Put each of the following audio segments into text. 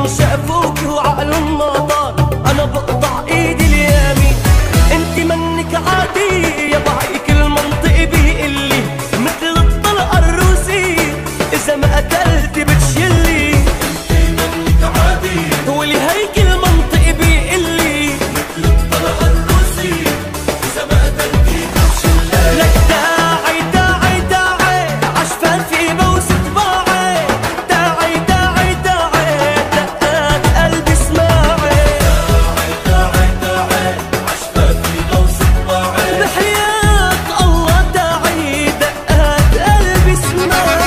من شافوك وعقلهم ما طار، انا بقطع ايدي اليمين. انت منك عادية بعيك المنطق بيقلي مثل الطلقة الروسية، اذا ما قتلت بتشلي. انت منك عادية ولهيك المنطق بيقلي مثل الطلقة الروسية، اذا ما قتلتي بتشلي. لك داعي داعي داعي عشفافي بوس طباعي، داعي داعي داعي دقات قلبي اسماعي. داعي داعي عشفافي بوس طباعي، بحياة الله داعي دقات قلبي اسماعي.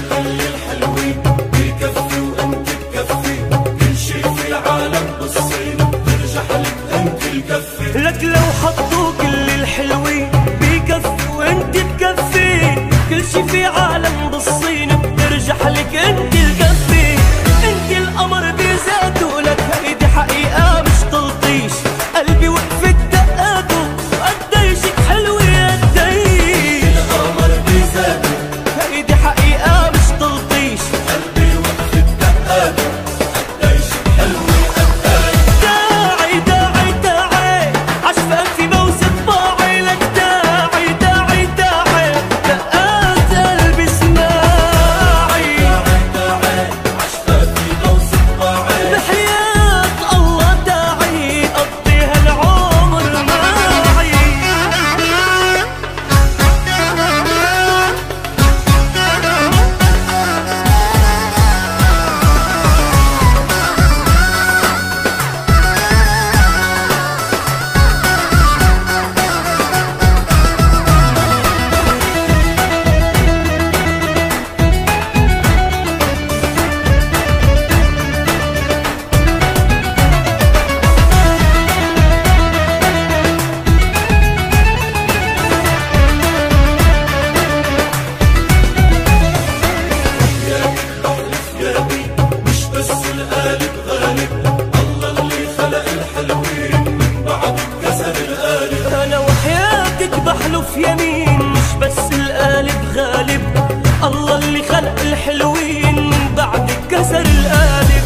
خلي الحلوين بكفي وانت تكفي، كل شي في العالم بالصين بترجح لك انت الكفي. لك لو حطوا كل الحلوين بكفي وانت تكفي، كل شي في عالم بالصين بترجح لك انت الكفي. انت القمر بذاته، لك هيدي حقيقة مش تلطيش، قلبي وقفت دقاته قديشك حلوة قديش. القمر بذاته، هيدي حقيقة مش تلطيش، قلبي وقفت دقاته قديش حلوة قديش. داعي داعي داعي عشفافي بوس طباعي، لك داعي داعي داعي دقات قلبي اسماعي. داعي عشفافي بوس طباعي، بحياة الله داعي قضيها العمر معي. يا بي مش بس القالب غالب، الله اللي خلق الحلوين من بعد كسر القالب. أنا وحياتك بحلف يمين، مش بس القالب غالب، الله اللي خلق الحلوين من بعد كسر القالب.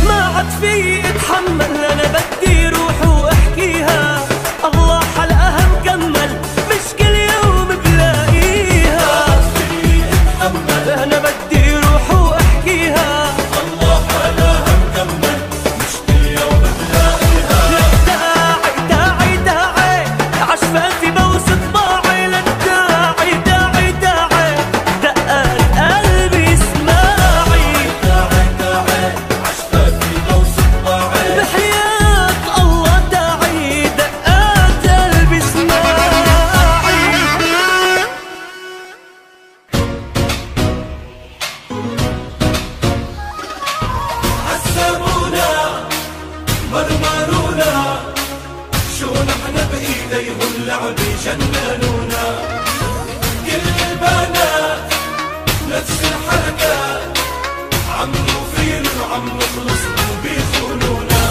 ما عاد في اتحمل، أنا بدي روح وأحكيها، الله حلقها مكمل مش كل يوم بلاقيها. في اتحمل، أنا بدي روح وأحكيها، الله حلاها مكمل مش كل يوم بلاقيها. لك داعي داعي داعي عشفافي بوس طباعي، لك داعي داعي داعي دقات قلبي اسماعي. داعي داعي عشفافي بوس طباعي، بحياة الله داعي دقات قلبي اسماعي. عذبونا مرمرونا، شو نحن بإيديهم اللعب جننونا. كل البنات نفس الحركات، عم نفيل وعم نخلص وبيخونونا.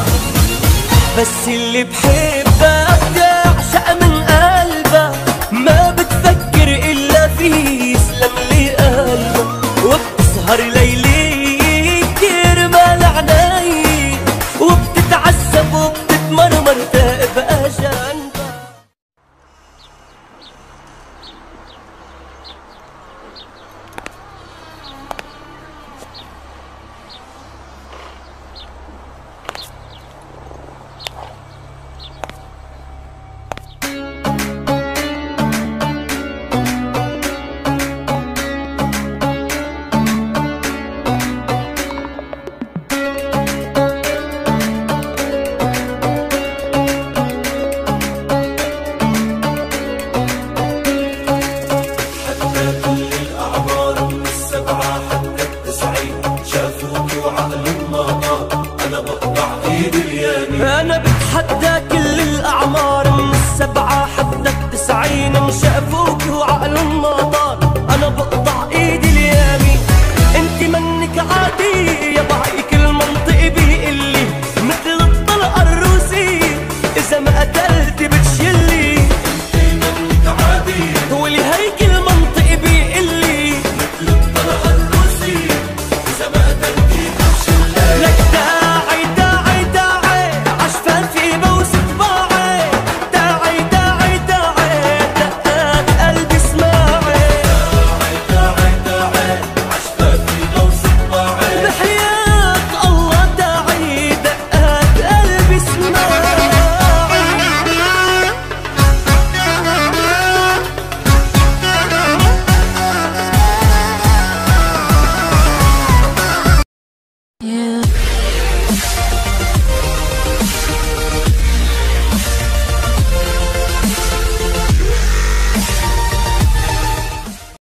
بس اللي بحبك تعشق من قلبك، ما بتفكر إلا فيه، يسلم لي قلبك وبتسهر ليلي كرمال عناي، وبتتعذب وبتتمرمر تبقى جنبك. انا بتحدى